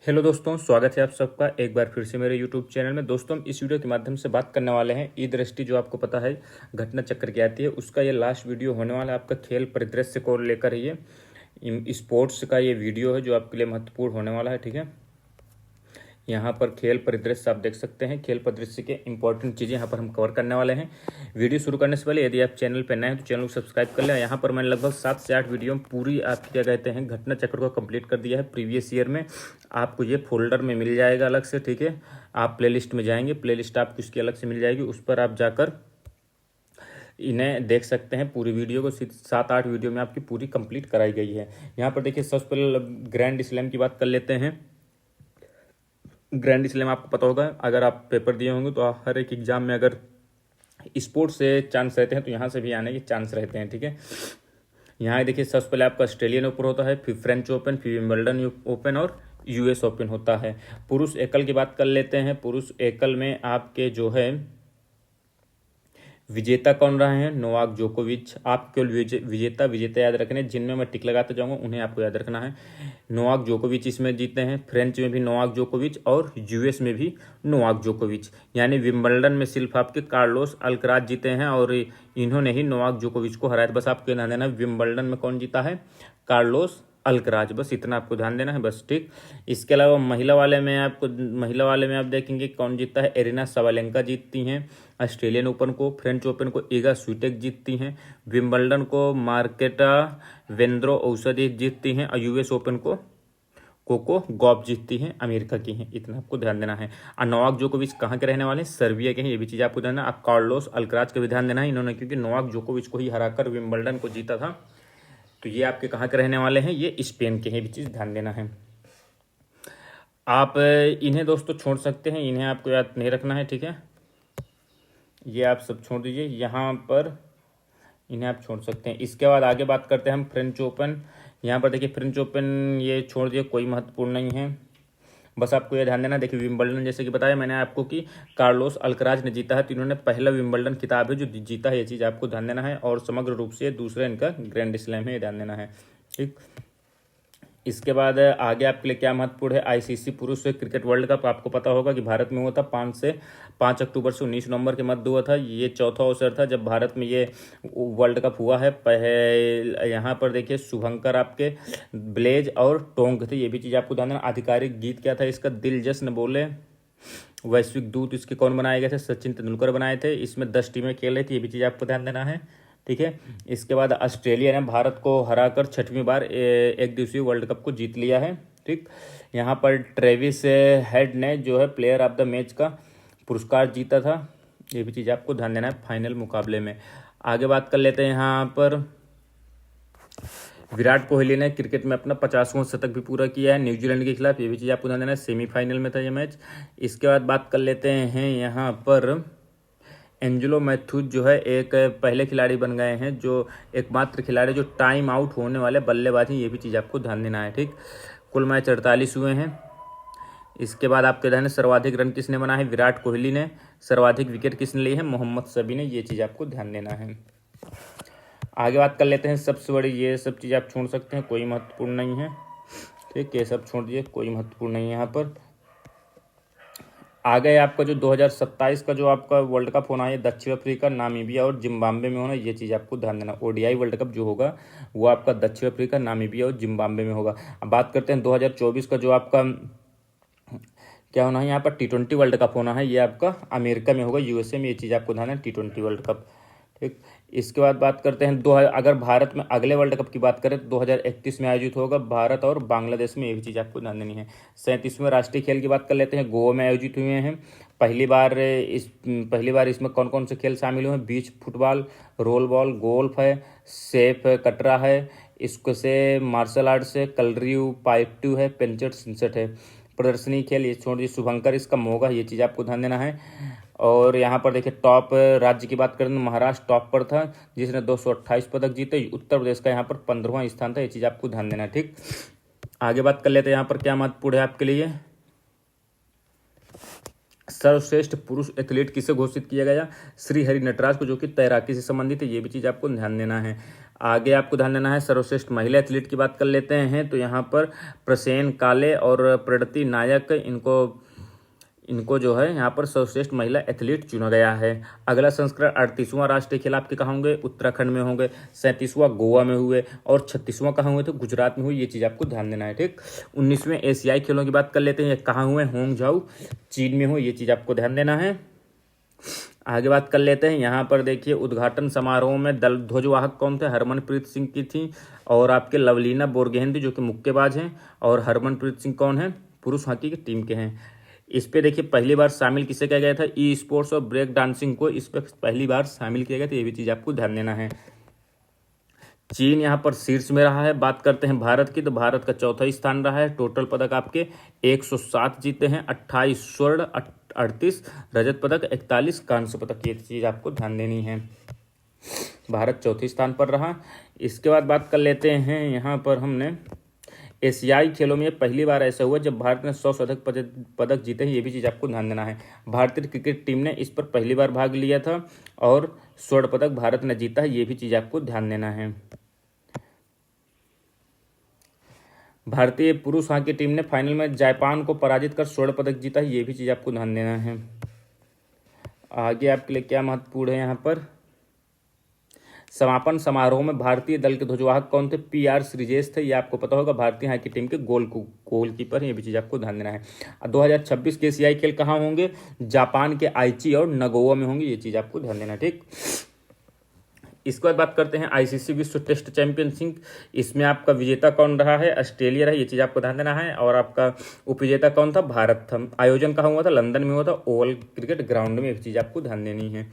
Hello दोस्तों, स्वागत है आप सबका एक बार फिर से मेरे यूट्यूब चैनल में। दोस्तों, हम इस वीडियो के माध्यम से बात करने वाले हैं ई दृष्टि, जो आपको पता है घटना चक्र की आती है, उसका ये लास्ट वीडियो होने वाला है। आपका खेल परिदृश्य को लेकर ये स्पोर्ट्स का ये वीडियो है जो आपके लिए महत्वपूर्ण होने वाला है। ठीक है, यहाँ पर खेल परिदृश्य आप देख सकते हैं। खेल परिदृश्य के इंपॉर्टेंट चीज़ें यहाँ पर हम कवर करने वाले हैं। वीडियो शुरू करने से पहले यदि आप चैनल पर नए हैं तो चैनल को सब्सक्राइब कर लें। यहाँ पर मैंने लगभग 7 से 8 वीडियो में पूरी आपकी क्या कहते हैं घटना चक्र को कंप्लीट कर दिया है। प्रीवियस ईयर में आपको ये फोल्डर में मिल जाएगा अलग से। ठीक है, आप प्लेलिस्ट में जाएंगे, प्लेलिस्ट आपको इसकी अलग से मिल जाएगी, उस पर आप जाकर इन्हें देख सकते हैं। पूरी वीडियो को 7-8 वीडियो में आपकी पूरी कंप्लीट कराई गई है। यहाँ पर देखिए, सबसे पहले ग्रैंड स्लैम की बात कर लेते हैं। ग्रैंड स्लैम आपको पता होगा, अगर आप पेपर दिए होंगे तो हर एक एग्जाम में अगर स्पोर्ट्स से चांस रहते हैं तो यहाँ से भी आने के चांस रहते हैं। ठीक है, यहाँ देखिए, सबसे पहले आपका ऑस्ट्रेलियन ओपन होता है, फिर फ्रेंच ओपन, फिर विंबलडन ओपन और यूएस ओपन होता है। पुरुष एकल की बात कर लेते हैं। पुरुष एकल में आपके जो है विजेता कौन रहे हैं? नोवाक जोकोविच। आप केवल विजेता याद रखने, जिनमें मैं टिक लगाते जाऊंगा उन्हें आपको याद रखना है। नोवाक जोकोविच इसमें जीते हैं। फ्रेंच में भी नोवाक जोकोविच और यूएस में भी नोवाक जोकोविच। यानी विंबलडन में सिर्फ आपके कार्लोस अल्कराज जीते हैं और इन्होंने ही नोवाक जोकोविच को हराया। बस आपको ध्यान देना, विंबलडन में कौन जीता है? Carlos Alcaraz. बस इतना आपको ध्यान देना है, बस। ठीक, इसके अलावा महिला वाले में आप देखेंगे कौन जीतता है। एरिना सवालेंका जीतती हैं ऑस्ट्रेलियन ओपन को। फ्रेंच ओपन को ईगा स्विटेक जीतती हैं। विंबलडन को मार्केटा वेंद्रो औषधि जीतती हैं और यूएस ओपन को कोको गॉफ जीतती हैं, अमेरिका की हैं। इतना आपको ध्यान देना है। और नोवाक जोकोविच कहाँ के रहने वाले हैं? सर्बिया के हैं, ये भी चीज़ आपको ध्यान देना। कार्लोस अल्कराज का भी ध्यान देना है इन्होंने, क्योंकि नोवाक जोकोविच को ही हराकर विंबलडन को जीता था। तो ये आपके कहाँ के रहने वाले हैं? ये स्पेन के हैं, भी चीज़ ध्यान देना है। आप इन्हें दोस्तों छोड़ सकते हैं, इन्हें आपको याद नहीं रखना है। ठीक है, ये आप सब छोड़ दीजिए, यहाँ पर इन्हें आप छोड़ सकते हैं। इसके बाद आगे बात करते हैं हम फ्रेंच ओपन। यहाँ पर देखिए, फ्रेंच ओपन ये छोड़ दिए, कोई महत्वपूर्ण नहीं है। बस आपको ये ध्यान देना, देखिए विंबलडन जैसे कि बताया मैंने आपको कि कार्लोस अल्कराज ने जीता है, तो इन्होंने पहला विंबलडन खिताब है जो जीता है, ये चीज़ आपको ध्यान देना है। और समग्र रूप से दूसरा इनका ग्रैंड स्लैम है, ये ध्यान देना है। ठीक, इसके बाद आगे आपके लिए क्या महत्वपूर्ण है? आईसीसी पुरुष क्रिकेट वर्ल्ड कप। आपको पता होगा कि भारत में हुआ था 5 अक्टूबर से 19 नवंबर के मध्य हुआ था। ये चौथा अवसर था जब भारत में ये वर्ल्ड कप हुआ है। यहाँ पर देखिए, शुभंकर आपके ब्लेज और टोंग थे, ये भी चीज़ आपको ध्यान देना। आधिकारिक गीत क्या था इसका? दिल जश्न बोले। वैश्विक दूत इसके कौन बनाए गए थे? सचिन तेंदुलकर बनाए थे। इसमें 10 टीमें खेल रही थी, ये भी चीज़ आपको ध्यान देना है। ठीक है, इसके बाद ऑस्ट्रेलिया ने भारत को हराकर 6वीं बार एक दिवसीय वर्ल्ड कप को जीत लिया है। ठीक, यहाँ पर ट्रेविस हेड ने जो है प्लेयर ऑफ द मैच का पुरस्कार जीता था, ये भी चीज़ आपको ध्यान देना है फाइनल मुकाबले में। आगे बात कर लेते हैं। यहाँ पर विराट कोहली ने क्रिकेट में अपना 50वां शतक भी पूरा किया है न्यूजीलैंड के खिलाफ, ये भी चीज़ आपको ध्यान देना है। सेमीफाइनल में था ये मैच। इसके बाद बात कर लेते हैं, यहाँ पर एंजेलो मैथ्यूज जो है एक पहले खिलाड़ी बन गए हैं, जो एकमात्र खिलाड़ी जो टाइम आउट होने वाले बल्लेबाज हैं, ये भी चीज़ आपको ध्यान देना है। ठीक, कुल मैच 48 हुए हैं। इसके बाद आपके ध्यान है, सर्वाधिक रन किसने बनाए हैं? विराट कोहली ने। सर्वाधिक विकेट किसने ली है? मोहम्मद शमी ने, ये चीज़ आपको ध्यान देना है। आगे बात कर लेते हैं सबसे बड़ी, ये सब चीज़ आप छोड़ सकते हैं, कोई महत्वपूर्ण नहीं है। ठीक, ये सब छोड़ दिए, कोई महत्वपूर्ण नहीं है। यहाँ पर आगे आपका जो 2027 का जो आपका वर्ल्ड कप होना है, दक्षिण अफ्रीका, नामीबिया और जिम्बाब्वे में होना, ये चीज़ आपको ध्यान देना। ओडीआई वर्ल्ड कप जो होगा वो आपका दक्षिण अफ्रीका, नामीबिया और जिम्बाब्वे में होगा। अब बात करते हैं 2024 का जो आपका क्या होना है, यहाँ पर T20 वर्ल्ड कप होना है, ये आपका अमेरिका में होगा, यूएसए में, ये चीज़ आपको ध्यान है, T20 वर्ल्ड कप। ठीक, इसके बाद बात करते हैं अगर भारत में अगले वर्ल्ड कप की बात करें तो 2031 में आयोजित होगा, भारत और बांग्लादेश में, ये भी चीज़ आपको ध्यान देनी है। 37वें राष्ट्रीय खेल की बात कर लेते हैं, गोवा में आयोजित हुए हैं। पहली बार इसमें कौन कौन से खेल शामिल हुए हैं? बीच फुटबॉल, रोल बॉल, गोल्फ है, सेफ कटरा है, इसको से मार्शल आर्ट्स है, कलरियू पाइटू है, पेंचर सिंसट है। प्रदर्शनी खेल ये छोड़ दीजिए, शुभंकर इसका मोगा, ये चीज़ आपको ध्यान देना है। और यहाँ पर देखिए, टॉप राज्य की बात करें तो महाराष्ट्र टॉप पर था, जिसने 228 पदक जीते। उत्तर प्रदेश का यहाँ पर 15वां स्थान था, ये चीज़ आपको ध्यान देना है। ठीक, आगे बात कर लेते हैं, यहाँ पर क्या महत्वपूर्ण है आपके लिए? सर्वश्रेष्ठ पुरुष एथलीट किसे घोषित किया गया? श्री हरि नटराज को, जो कि तैराकी से संबंधित है। ये भी चीज़ आपको ध्यान देना है। आगे आपको ध्यान देना है सर्वश्रेष्ठ महिला एथलीट की बात कर लेते हैं। तो यहाँ पर प्रसेन काले और प्रणति नायक, इनको जो है यहाँ पर सर्वश्रेष्ठ महिला एथलीट चुना गया है। अगला संस्करण 38वां राष्ट्रीय खेल आपके कहाँ होंगे? उत्तराखंड में होंगे। 37वां गोवा में हुए और 36वां कहाँ हुए? तो गुजरात में हुई। ये चीज़ आपको ध्यान देना है, ठीक। 19वें एशियाई खेलों की बात कर लेते हैं। ये कहाँ हुए? होंगझाऊ, चीन में हुए। ये चीज़ आपको ध्यान देना है। आगे बात कर लेते हैं। यहाँ पर देखिए उद्घाटन समारोह में दल ध्वजवाहक कौन थे? हरमनप्रीत सिंह की थी और आपके लवलीना बोरगोहेन थी, जो कि मुक्केबाज हैं। और हरमनप्रीत सिंह कौन है? पुरुष हॉकी की टीम के हैं। इस पे देखिए पहली बार शामिल किसे किया गया था? ई स्पोर्ट्स और ब्रेक डांसिंग को इस पर पहली बार शामिल किया गया था। ये भी चीज़ आपको ध्यान देना है। चीन यहाँ पर शीर्ष में रहा है। बात करते हैं भारत की, तो भारत का चौथा स्थान रहा है। टोटल पदक आपके 107 जीते हैं। 28 स्वर्ण, 38 रजत पदक, 41 कांस्य पदक। ये चीज़ आपको ध्यान देनी है। भारत चौथे स्थान पर रहा। इसके बाद बात कर लेते हैं, यहाँ पर हमने एशियाई खेलों में पहली बार ऐसा हुआ जब भारत ने 100 से अधिक पदक जीते हैं। ये भी चीज़ आपको ध्यान देना है। भारतीय क्रिकेट टीम ने इस पर पहली बार भाग लिया था और स्वर्ण पदक भारत ने जीता है। ये भी चीज़ आपको ध्यान देना है। भारतीय पुरुष हॉकी टीम ने फाइनल में जापान को पराजित कर स्वर्ण पदक जीता है। ये भी चीज़ आपको ध्यान देना है। आगे आपके लिए क्या महत्वपूर्ण है, यहाँ पर समापन समारोह में भारतीय दल के ध्वजवाहक कौन थे? PR श्रीजेश थे। ये आपको पता होगा, भारतीय हॉकी टीम के गोलकीपर। ये भी चीज़ आपको ध्यान देना है। 2026 के एशियाई खेल कहाँ होंगे? जापान के आइची और नगोया में होंगे। ये चीज़ आपको ध्यान देना है, ठीक। इसके बाद बात करते हैं ICC विश्व टेस्ट चैंपियनशिप। इसमें आपका विजेता कौन रहा है? ऑस्ट्रेलिया रहा। ये चीज़ आपको ध्यान देना है। और आपका उपविजेता कौन था? भारत था। आयोजन कहाँ हुआ था? लंदन में हुआ था, ओवल क्रिकेट ग्राउंड में। एक चीज़ आपको ध्यान देनी है।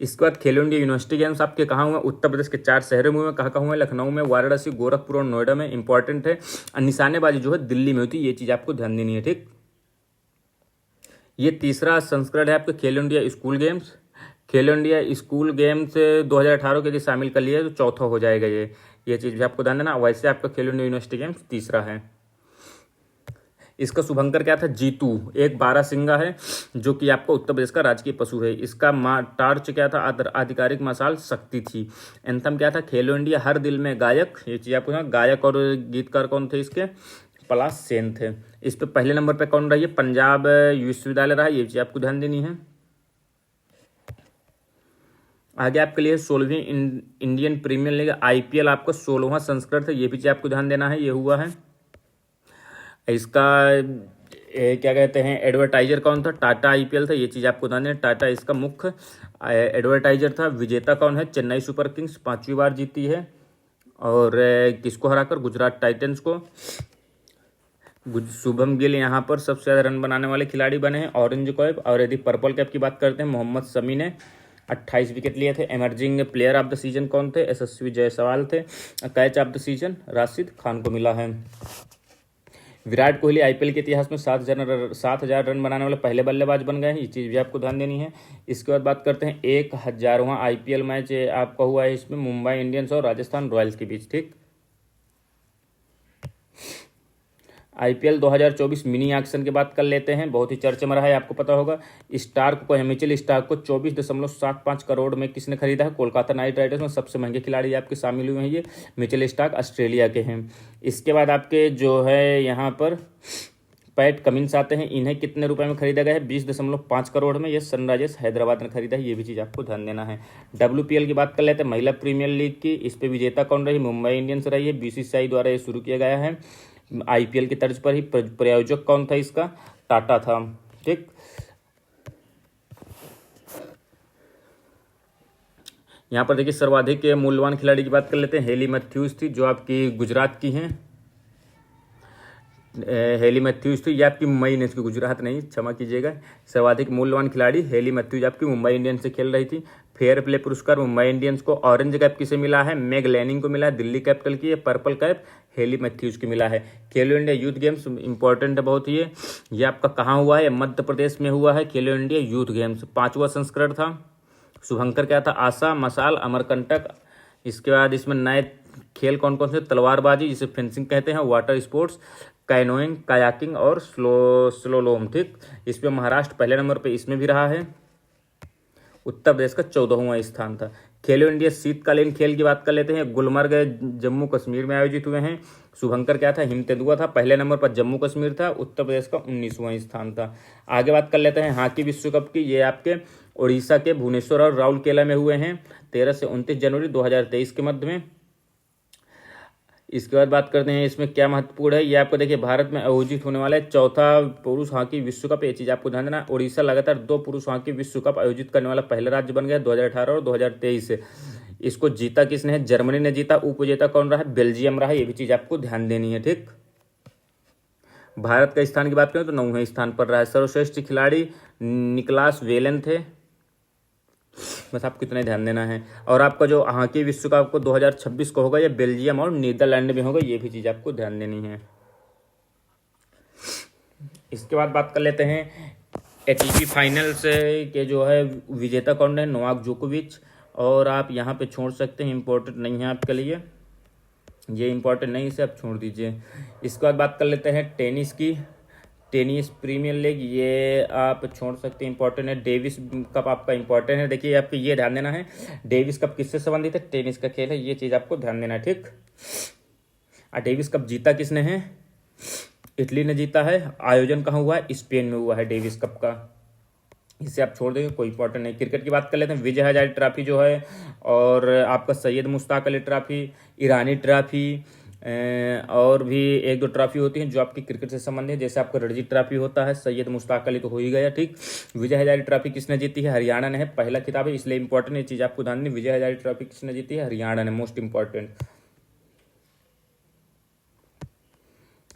इसके बाद खेलो इंडिया यूनिवर्सिटी गेम्स आपके कहाँ हुए? उत्तर प्रदेश के 4 शहरों में हुए। कहाँ कहाँ हुए? लखनऊ में, वाराणसी, गोरखपुर और नोएडा में। इंपॉर्टेंट है। निशानेबाजी जो है दिल्ली में होती है। ये चीज़ आपको ध्यान देनी है, ठीक। ये तीसरा संस्करण है आपके खेलो इंडिया स्कूल गेम्स। खेलो इंडिया स्कूल गेम्स 2018 के लिए शामिल कर लिया, तो चौथा हो जाएगा ये चीज़ भी आपको ध्यान देना। वैसे आपका खेलो इंडिया यूनिवर्सिटी गेम्स तीसरा है। इसका शुभंकर क्या था? जीतू। एक बारहसिंगा है जो कि आपका उत्तर प्रदेश का राजकीय पशु है। इसका टार्च क्या था? आधिकारिक मशाल शक्ति थी। एंथम क्या था? खेलो इंडिया हर दिल में गायक। ये चीज़ आपको, गायक और गीतकार कौन थे इसके? पलाश सेन थे। इस पे पहले नंबर पे कौन रही है? पंजाब विश्वविद्यालय रहा। ये चीज़ आपको ध्यान देनी है। आगे आपके लिए 16वीं इंडियन प्रीमियर लीग IPL आपका 16वां संस्करण था। ये भी चीज़ आपको ध्यान देना है। ये हुआ है। इसका क्या कहते हैं, एडवर्टाइजर कौन था? टाटा IPL था। ये चीज़ आपको ध्यान देना। टाटा इसका मुख्य एडवर्टाइजर था। विजेता कौन है? चेन्नई सुपर किंग्स 5वीं बार जीती है। और किसको हराकर? गुजरात टाइटंस को। शुभम गिल यहाँ पर सबसे ज़्यादा रन बनाने वाले खिलाड़ी बने हैं, ऑरेंज कैप। और यदि पर्पल कैप की बात करते हैं, मोहम्मद शमी ने 28 विकेट लिए थे। Emerging player of the season कौन थे? SSV जायसवाल थे। Catch of the season Rashid Khan को मिला है। विराट कोहली IPL के इतिहास में 7,000 रन बनाने वाले पहले बल्लेबाज बन गए हैं। ये चीज़ भी आपको ध्यान देनी है। इसके बाद बात करते हैं 1000वां IPL मैच आपका हुआ है। इसमें मुंबई इंडियंस और राजस्थान रॉयल्स के बीच, ठीक। IPL 2024 मिनी ऑक्शन की बात कर लेते हैं। बहुत ही चर्चे में रहा है, आपको पता होगा। स्टार्क को, मिचेल स्टार्क को 24.75 करोड़ में किसने खरीदा है? कोलकाता नाइट राइडर्स में सबसे महंगे खिलाड़ी आपके शामिल हुए हैं। ये मिचेल स्टार्क ऑस्ट्रेलिया के हैं। इसके बाद आपके जो है यहाँ पर पैट कमिंस आते हैं। इन्हें कितने रुपए में खरीदा गया है? 20.5 करोड़ में। ये सनराइजर्स हैदराबाद ने खरीदा है। ये भी चीज़ आपको ध्यान देना है। WPL की बात कर लेते हैं, महिला प्रीमियर लीग की। इस पे विजेता कौन रही? मुंबई इंडियंस रही है। BCCI द्वारा ये शुरू किया गया है। IPL की तर्ज पर ही। प्रायोजक कौन था इसका? टाटा था, ठीक। यहाँ पर देखिए सर्वाधिक मूल्यवान खिलाड़ी की बात कर लेते हैं। हेली मैथ्यूज थी, जो आपकी गुजरात की हैं। हेली मैथ्यूज थी। ये आपकी मुंबई इंडियंस की, गुजरात नहीं, क्षमा कीजिएगा। सर्वाधिक मूल्यवान खिलाड़ी हेली मैथ्यूज आपकी मुंबई इंडियंस से खेल रही थी। फेयर प्ले पुरस्कार मुंबई इंडियंस को। ऑरेंज कैप किसे मिला है? मेग लैनिंग को मिला है, दिल्ली कैपिटल की। पर्पल कैप हेली मैथ्यूज की मिला है। खेलो इंडिया यूथ गेम्स इंपॉर्टेंट है बहुत। ये आपका कहाँ हुआ है? मध्य प्रदेश में हुआ है। खेलो इंडिया यूथ गेम्स 5वां संस्करण था। शुभंकर क्या था? आशा, मशाल, अमरकंटक। इसके बाद इसमें नए खेल कौन कौन से? तलवारबाजी, जिसे फेंसिंग कहते हैं, वाटर स्पोर्ट्स, कैनोइंग, कायाकिंग और स्लोलोम। ठीक, इस पे महाराष्ट्र पहले नंबर पे इसमें भी रहा है। उत्तर प्रदेश का 14वां स्थान था। खेलो इंडिया शीतकालीन खेल की बात कर लेते हैं। गुलमर्ग जम्मू कश्मीर में आयोजित हुए हैं। शुभंकर क्या था, हिमतेंदुआ था। पहले नंबर पर जम्मू कश्मीर था। उत्तर प्रदेश का 19वां स्थान था। आगे बात कर लेते हैं हॉकी विश्व कप की। ये आपके उड़ीसा के भुवनेश्वर और राउरकेला में हुए हैं 13 से 29 जनवरी 2023 के मध्य में। इसके बाद बात करते हैं इसमें क्या महत्वपूर्ण है। ये आपको देखिए भारत में आयोजित होने वाला है चौथा पुरुष हॉकी विश्व कप। ये चीज़ आपको ध्यान देना। उड़ीसा लगातार 2 पुरुष हॉकी विश्व कप आयोजित करने वाला पहला राज्य बन गया 2018 और 2023 से। इसको जीता किसने है, जर्मनी ने जीता। उपविजेता कौन रहा है, बेल्जियम रहा। ये भी चीज़ आपको ध्यान देनी है। ठीक, भारत का स्थान की बात करें तो 9वें स्थान पर रहा है। सर्वश्रेष्ठ खिलाड़ी निकलास वेलेन थे। बस आपको इतना ध्यान देना है। और आपका जो हॉकी विश्व कप आपको 2026 को होगा, ये बेल्जियम और नीदरलैंड में होगा। ये भी चीज़ आपको ध्यान देनी है। इसके बाद बात कर लेते हैं एटीपी फाइनल्स के जो है विजेता कौन है, नोवाक जोकोविच। और आप यहाँ पे छोड़ सकते हैं, इम्पोर्टेंट नहीं है आपके लिए, ये इम्पोर्टेंट नहीं, इसे आप छोड़ दीजिए। इसके बाद बात कर लेते हैं टेनिस की। टेनिस प्रीमियर लीग, ये आप छोड़ सकते हैं, इंपॉर्टेंट है। डेविस कप आपका इंपॉर्टेंट है। देखिए आपको ये ध्यान देना है, डेविस कप किससे संबंधित है, टेनिस का खेल है। ये चीज़ आपको ध्यान देना है। ठीक, डेविस कप जीता किसने है, इटली ने जीता है। आयोजन कहाँ हुआ है, स्पेन में हुआ है डेविस कप का। इसे आप छोड़ देंगे, कोई इंपॉर्टेंट नहीं। क्रिकेट की बात कर लेते हैं। विजय हजारे ट्रॉफी जो है, और आपका सैयद मुश्ताक अली ट्रॉफी, ईरानी ट्रॉफी, और भी 1-2 ट्रॉफी होती हैं जो आपकी क्रिकेट से संबंधित है। जैसे आपका रणजी ट्रॉफी होता है, सैयद मुश्ताक अली तो हो ही गया। ठीक, विजय हजारे ट्रॉफी किसने जीती है, हरियाणा ने है। पहला खिताब है इसलिए इंपॉर्टेंट, ये चीज़ आपको ध्यान देनी। विजय हजारे ट्रॉफी किसने जीती है, हरियाणा ने, most important.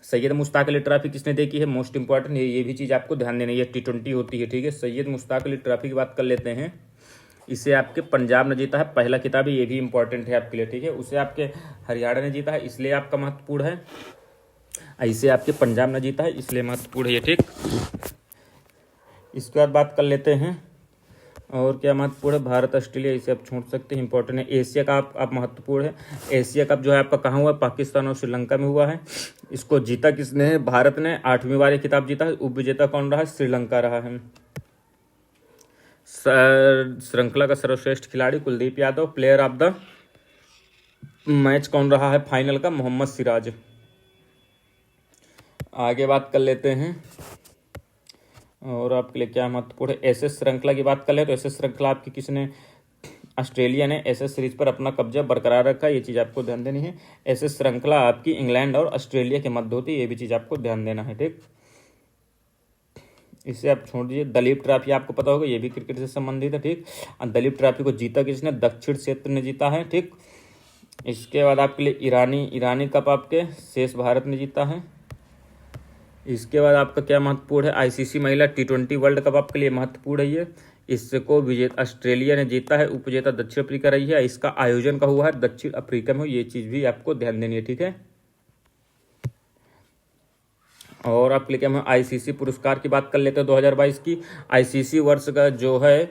Syed Mushtaq Ali trophy किसने देखी है, मोस्ट इंपॉर्टेंट, ये भी चीज़ आपको ध्यान देनी है। ये T20 होती है। ठीक है, सैयद मुश्ताक अली ट्रॉफी की बात कर लेते हैं। इसे आपके पंजाब ने जीता है, पहला किताब है, ये भी इंपॉर्टेंट है आपके लिए। ठीक है, उसे आपके हरियाणा ने जीता है, इसलिए आपका महत्वपूर्ण है। इसे आपके पंजाब ने जीता है, इसलिए महत्वपूर्ण है ये। ठीक, इसके बाद बात कर लेते हैं और क्या महत्वपूर्ण है, भारत ऑस्ट्रेलिया, इसे आप छोड़ सकते हैं, इंपॉर्टेंट है। एशिया का आप महत्वपूर्ण है। एशिया कप जो है आपका कहाँ हुआ है, पाकिस्तान और श्रीलंका में हुआ है। इसको जीता किसने है, भारत ने 8वीं बार ये खिताब जीता है। उपविजेता कौन रहा है, श्रीलंका रहा है। श्रृंखला का सर्वश्रेष्ठ खिलाड़ी Kuldeep Yadav. Player of the match कौन रहा है फाइनल का, मोहम्मद सिराज। आगे बात कर लेते हैं और आपके लिए क्या महत्वपूर्ण है। एसएस श्रृंखला की बात कर ले तो एसएस श्रृंखला आपकी किसने, ऑस्ट्रेलिया ने एसएस सीरीज पर अपना कब्जा बरकरार रखा। ये चीज़ आपको ध्यान देनी है। एसएस श्रृंखला आपकी इंग्लैंड और ऑस्ट्रेलिया के मध्य होती है, ये भी चीज़ आपको ध्यान देना है। ठीक, इसे आप छोड़ दीजिए। दलीप ट्रॉफी आपको पता होगा, ये भी क्रिकेट से संबंधित है। ठीक, दलीप ट्रॉफी को जीता किसने, दक्षिण क्षेत्र ने जीता है। ठीक, इसके बाद आपके लिए ईरानी कप आपके शेष भारत ने जीता है। इसके बाद आपका क्या महत्वपूर्ण है, आईसीसी महिला T20 वर्ल्ड कप आपके लिए महत्वपूर्ण है। ये इसको विजेता ऑस्ट्रेलिया ने जीता है, उपविजेता दक्षिण अफ्रीका रही है। इसका आयोजन का हुआ है दक्षिण अफ्रीका में, ये चीज़ भी आपको ध्यान देनी है। ठीक है, और आपके लिए क्या है, आईसीसी पुरस्कार की बात कर लेते हैं 2022 की। आईसीसी वर्ष का जो है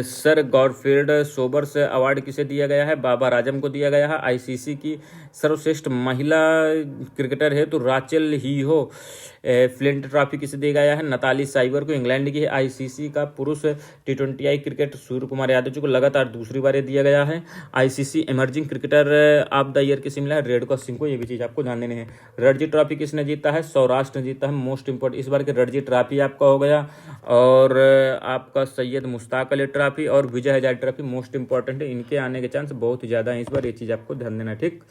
सर गॉडफ्रीड सोबर्स अवार्ड किसे दिया गया है, बाबर आजम को दिया गया है। आईसीसी की सर्वश्रेष्ठ महिला क्रिकेटर है तो राचेल ही हो। फ्लिंट ट्रॉफी किसे दिया गया है, नताली साइबर को, इंग्लैंड की है। आईसीसी का पुरुष T20 क्रिकेट सूर्य कुमार यादव जी को लगातार दूसरी बार दिया गया है। ICC emerging cricketer of the year किसे मिला है, रेडको सिंह को, ये भी चीज़ आपको ध्यान देनी है। रणजी ट्रॉफी किसने जीता है, सौराष्ट्र ने जीता है, मोस्ट इंपॉर्टेंट। इस बार के रणजी ट्रॉफी आपका हो गया, और आपका सैयद मुश्ताक अली ट्रॉफी और Vijay Hazare trophy most important है। इनके आने के चांस बहुत ज़्यादा है इस बार, ये चीज़ आपको ध्यान देना है। ठीक,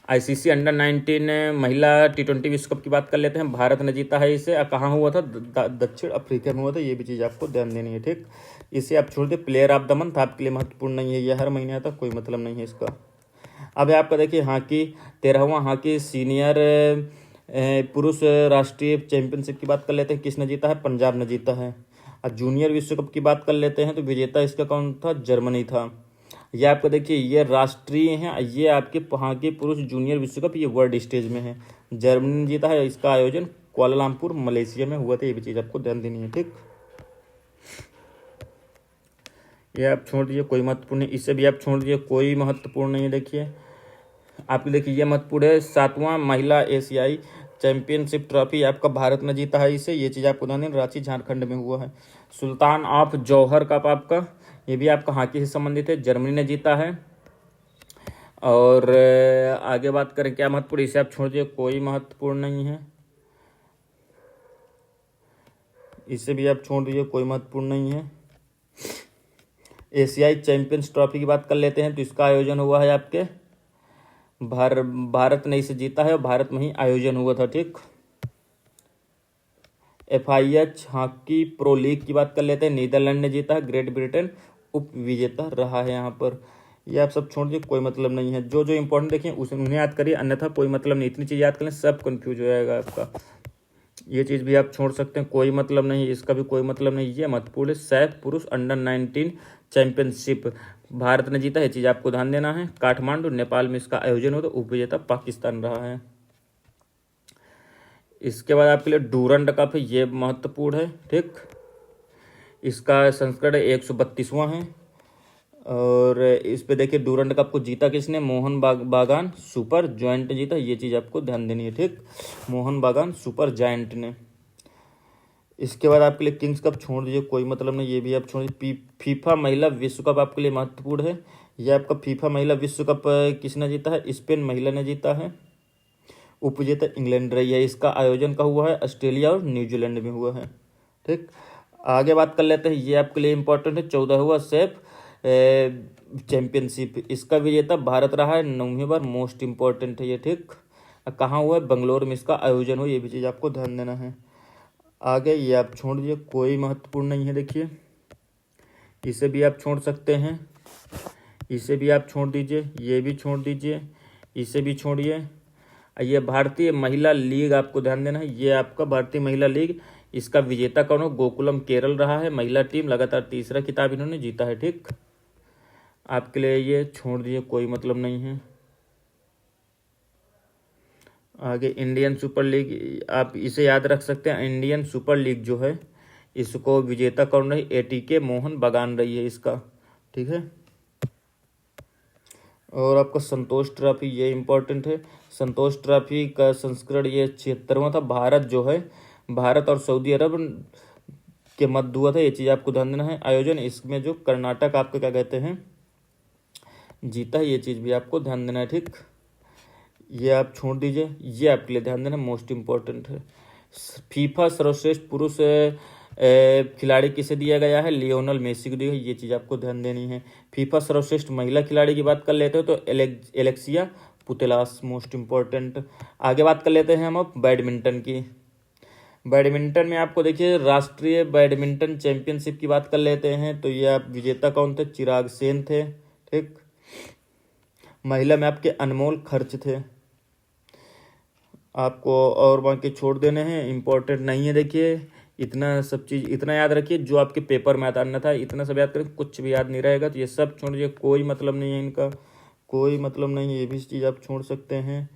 आईसीसी अंडर 19 महिला T20 विश्व कप की बात कर लेते हैं। भारत ने जीता है इसे, कहाँ हुआ था, दक्षिण अफ्रीका में हुआ था, ये भी चीज़ आपको ध्यान देनी है। ठीक, इसे आप छोड़ दे। प्लेयर ऑफ द मंथ आपके लिए महत्वपूर्ण नहीं है, यह हर महीने आता, कोई मतलब नहीं है इसका। अब आपका देखिए हॉकी 13वां हॉकी सीनियर पुरुष राष्ट्रीय चैंपियनशिप की बात कर लेते हैं। किसने जीता है, पंजाब ने जीता है। और जूनियर विश्व कप की बात कर लेते हैं तो विजेता इसका कौन था, जर्मनी था। ये आपको देखिए ये राष्ट्रीय है, ये आपके हॉकी पुरुष जूनियर विश्व कप, ये वर्ल्ड स्टेज में है, जर्मनी ने जीता है। इसका आयोजन कुआलालंपुर मलेशिया में हुआ था, ये भी चीज़ आपको ध्यान देनी है। ठीक, ये आप छोड़ दीजिए, कोई महत्वपूर्ण नहीं। इसे भी आप छोड़ दीजिए, कोई महत्वपूर्ण नहीं है। देखिए आपकी देखिए ये महत्वपूर्ण है, 7वां महिला एशियाई चैंपियनशिप ट्रॉफी आपका भारत ने जीता है इसे, ये चीज़ आपको ध्यान देना, रांची झारखंड में हुआ है। सुल्तान ऑफ जौहर कप आपका, ये भी आपका हॉकी से संबंधित है, जर्मनी ने जीता है। और आगे बात करें क्या महत्वपूर्ण, इसे आप छोड़ दीजिए, कोई महत्वपूर्ण नहीं है, इसे भी आप छोड़ दीजिए, कोई महत्वपूर्ण नहीं है। एशियाई चैंपियंस ट्रॉफी की बात कर लेते हैं, तो इसका आयोजन हुआ है आपके भारत ने इसे जीता है और भारत में ही आयोजन हुआ था, ठीक। FIH हॉकी प्रो लीग की बात कर लेते हैं, नीदरलैंड ने जीता है, ग्रेट ब्रिटेन उप विजेता रहा है यहाँ पर। ये आप सब छोड़ दीजिए, कोई मतलब नहीं है। जो जो इंपॉर्टेंट देखें उसे उन्हें याद करिए, अन्यथा कोई मतलब नहीं, इतनी चीज़ याद करें सब कंफ्यूज हो जाएगा आपका। ये चीज़ भी आप छोड़ सकते हैं, कोई मतलब नहीं, इसका भी कोई मतलब नहीं। ये महत्वपूर्ण है, सैफ पुरुष अंडर-19 चैंपियनशिप भारत ने जीता है, ये चीज़ आपको ध्यान देना है। काठमांडू नेपाल में इसका आयोजन हो, तो उपविजेता पाकिस्तान रहा है। इसके बाद आपके लिए डूरंड कप है, ये महत्वपूर्ण है, ठीक। इसका संस्करण 132वां है। और इस पे देखिए डूरंड कप को जीता किसने, मोहन बागान सुपर जॉइंट ने जीता, ये चीज़ आपको ध्यान देनी है, ठीक, मोहन बागान सुपर जॉइंट ने। इसके बाद आपके लिए किंग्स कप छोड़ दीजिए, कोई मतलब नहीं, ये भी आप छोड़ दीजिए। फीफा महिला विश्व कप आपके लिए महत्वपूर्ण है, ये आपका फीफा महिला विश्व कप किसने जीता है, स्पेन महिला ने जीता है, उपविजेता इंग्लैंड रही है। इसका आयोजन का हुआ है ऑस्ट्रेलिया और न्यूजीलैंड में हुआ है, ठीक। आगे बात कर लेते हैं, ये आपके लिए इंपॉर्टेंट है, 14वां सेफ चैंपियनशिप, इसका विजेता भारत रहा है 9वीं बार, मोस्ट इंपॉर्टेंट है ये, ठीक। कहाँ हुआ है, बंगलोर में इसका आयोजन हो, ये भी चीज़ आपको ध्यान देना है। आगे ये आप छोड़ दीजिए, कोई महत्वपूर्ण नहीं है। देखिए इसे भी आप छोड़ सकते हैं, इसे भी आप छोड़ दीजिए, ये भी छोड़ दीजिए, इसे भी छोड़िए। ये भारतीय महिला लीग आपको ध्यान देना है, ये आपका भारतीय महिला लीग, इसका विजेता कौन हो, गोकुलम केरल रहा है महिला टीम, लगातार तीसरा खिताब इन्होंने जीता है, ठीक। आपके लिए ये छोड़ दीजिए, कोई मतलब नहीं है। आगे इंडियन सुपर लीग, आप इसे याद रख सकते हैं, इंडियन सुपर लीग जो है इसको विजेता कौन रही, ATK मोहन बागान रही है इसका, ठीक है। और आपका संतोष ट्रॉफी, ये इंपॉर्टेंट है, संतोष ट्रॉफी का संस्करण ये 76वां था। भारत जो है, भारत और सऊदी अरब के मध्य हुआ था, ये चीज़ आपको ध्यान देना है। आयोजन इसमें जो कर्नाटक आपको क्या कहते हैं जीता है, ये चीज़ भी आपको ध्यान देना है, ठीक। ये आप छोड़ दीजिए, ये आपके लिए ध्यान देना मोस्ट इम्पोर्टेंट है। फीफा सर्वश्रेष्ठ पुरुष खिलाड़ी किसे दिया गया है, लियोनल मेसी को दिया है, ये चीज़ आपको ध्यान देनी है। फीफा सर्वश्रेष्ठ महिला खिलाड़ी की बात कर लेते हो तो एलेक्सिया पुतेलास, मोस्ट इम्पोर्टेंट। आगे बात कर लेते हैं हम अब बैडमिंटन की। बैडमिंटन में आपको देखिए राष्ट्रीय बैडमिंटन चैंपियनशिप की बात कर लेते हैं, तो ये आप विजेता कौन थे, चिराग सेन थे, ठीक। महिला में आपके अनमोल खर्च थे, आपको और बाकी छोड़ देने हैं, इंपॉर्टेंट नहीं है। देखिए इतना सब चीज़ इतना याद रखिए जो आपके पेपर में आता था, इतना सब याद करें, कुछ भी याद नहीं रहेगा, तो ये सब छोड़ दीजिए, कोई मतलब नहीं है इनका, कोई मतलब नहीं है। ये भी चीज़ आप छोड़ सकते हैं,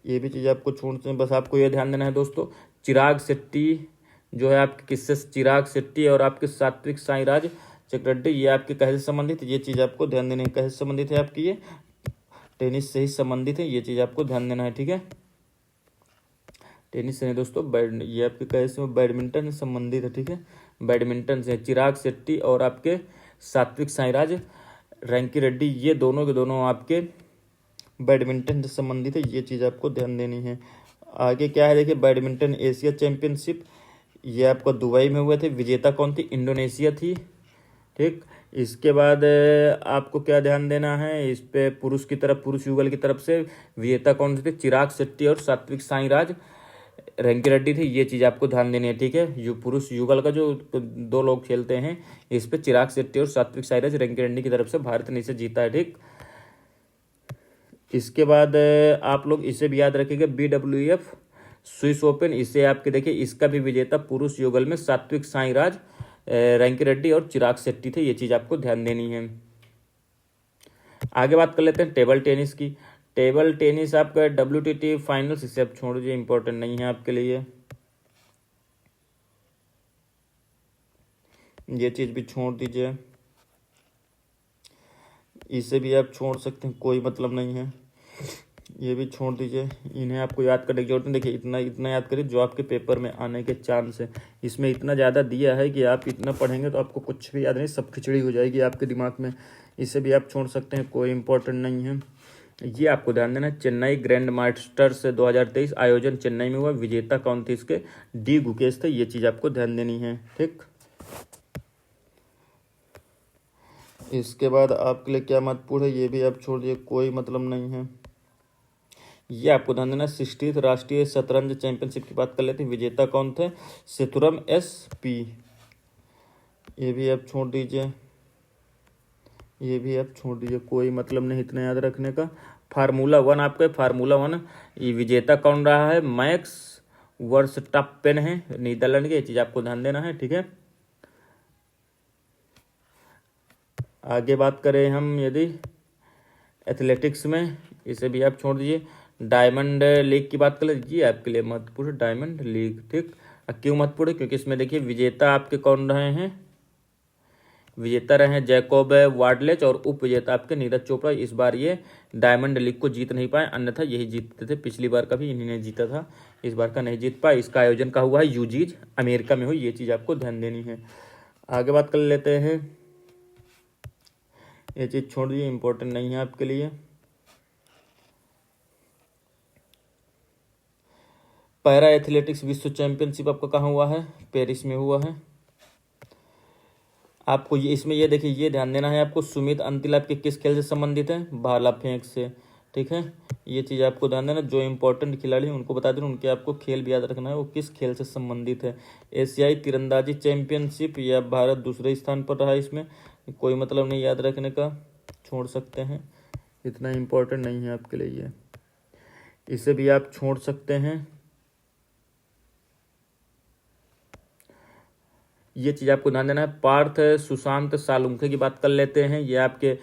ये भी चीज़ आपको छोड़ सकते हैं। बस आपको ये ध्यान देना है दोस्तों, चिराग शेट्टी जो है आपके किससे, चिराग शेट्टी और आपके सात्विक साईराज चक्रवर्ती, ये आपके कैसे संबंधित, ये चीज़ आपको ध्यान देना है। कैसे संबंधित है आपकी, ये टेनिस से ही संबंधित है, ये चीज़ आपको ध्यान देना है, ठीक है। टेनिस से नहीं दोस्तों, ये आपके कैसे बैडमिंटन से संबंधित है, ठीक है। बैडमिंटन से चिराग शेट्टी और आपके सात्विक साईराज रैंकी रेड्डी, ये दोनों के दोनों आपके बैडमिंटन से संबंधित है, ये चीज़ आपको ध्यान देनी है। आगे क्या है देखिए, बैडमिंटन एशिया चैंपियनशिप, ये आपको दुबई में हुए थे, विजेता कौन थी, इंडोनेशिया थी, ठीक। इसके बाद आपको क्या ध्यान देना है, इस पे पुरुष की तरफ, पुरुष युगल की तरफ से विजेता कौन थे, चिराग शेट्टी और सात्विक साईराज रैंकी रेड्डी थी, ये चीज़ आपको ध्यान देनी है, ठीक है। जो पुरुष युगल का जो दो लोग खेलते हैं, इस पे चिराग शेट्टी और सात्विक साईराज रैंकी रेड्डी की तरफ से भारत ने इसे जीता है, ठीक। इसके बाद आप लोग इसे भी याद रखिएगा, BWF स्विस ओपन, इसे आपके देखिए इसका भी विजेता पुरुष युगल में सात्विक साईराज रैंकी रेड्डी और चिराग शेट्टी थे, ये चीज़ आपको ध्यान देनी है। आगे बात कर लेते हैं टेबल टेनिस की। टेबल टेनिस आपका WTT फाइनल्स, इसे आप छोड़ दीजिए, इंपॉर्टेंट नहीं है आपके लिए, ये चीज़ भी छोड़ दीजिए, इसे भी आप छोड़ सकते हैं, कोई मतलब नहीं है। ये भी छोड़ दीजिए, इन्हें आपको याद करने की जरूरत नहीं। देखिए इतना इतना याद करिए जो आपके पेपर में आने के चांस है। इसमें इतना ज़्यादा दिया है कि आप इतना पढ़ेंगे तो आपको कुछ भी याद नहीं, सब खिचड़ी हो जाएगी आपके दिमाग में। इसे भी आप छोड़ सकते हैं, कोई इंपॉर्टेंट नहीं है। ये आपको ध्यान देना है, चेन्नई ग्रैंड मास्टर्स 2023 आयोजन चेन्नई में हुआ, विजेता कौन थे इसके, डी गुकेश थे। ये चीज़ आपको ध्यान देनी है, ठीक। इसके बाद आपके लिए क्या महत्वपूर्ण है ये भी आप छोड़ दिए, कोई मतलब नहीं है। ये आपको ध्यान देना, 60th राष्ट्रीय शतरंज चैंपियनशिप की बात कर लेते हैं, विजेता कौन थे, सेतुरम SP। ये भी आप छोड़ दीजिए, ये भी आप छोड़ दीजिए, कोई मतलब नहीं इतना याद रखने का। फार्मूला 1 आपके, फार्मूला 1 ये विजेता कौन रहा है, मैक्स वर्स्टापेन है, नीदरलैंड के। ये चीज़ आपको ध्यान देना है, ठीक है। आगे बात करें हम यदि एथलेटिक्स में, इसे भी आप छोड़ दीजिए। डायमंड लीग की बात कर लीजिए, आपके लिए महत्वपूर्ण डायमंड लीग, ठीक। क्यों महत्वपूर्ण है, क्योंकि इसमें देखिए विजेता आपके कौन रहे हैं, विजेता रहे हैं जैकोब वार्डलेच, और उप विजेता आपके नीरज चोपड़ा। इस बार ये डायमंड लीग को जीत नहीं पाए, अन्यथा यही जीतते थे, पिछली बार का भी इन्हीं ने जीता था, इस बार का नहीं जीत पाए। इसका आयोजन का हुआ है यूजीज, अमेरिका में हुई, ये चीज़ आपको ध्यान देनी है। आगे बात कर लेते हैं, ये चीज़ छोड़ दीजिए, इंपॉर्टेंट नहीं है आपके लिए। पैरा एथलेटिक्स विश्व चैंपियनशिप आपका कहाँ हुआ है, पेरिस में हुआ है। आपको ये इसमें ये देखिए, ये ध्यान देना है आपको, सुमित अंतिल आपके किस खेल से संबंधित है, भाला फेंक से, ठीक है। ये चीज़ आपको ध्यान देना, जो इंपॉर्टेंट खिलाड़ी हैं उनको बता देना, उनके आपको खेल भी याद रखना है, वो किस खेल से संबंधित है। एशियाई तीरंदाजी चैंपियनशिप, या भारत दूसरे स्थान पर रहा, इसमें कोई मतलब नहीं याद रखने का, छोड़ सकते हैं, इतना इम्पोर्टेंट नहीं है आपके लिए ये, इसे भी आप छोड़ सकते हैं। ये चीज़ आपको ध्यान देना है। पार्थ सुशांत सालुंखे की बात कर लेते हैं, ये आपके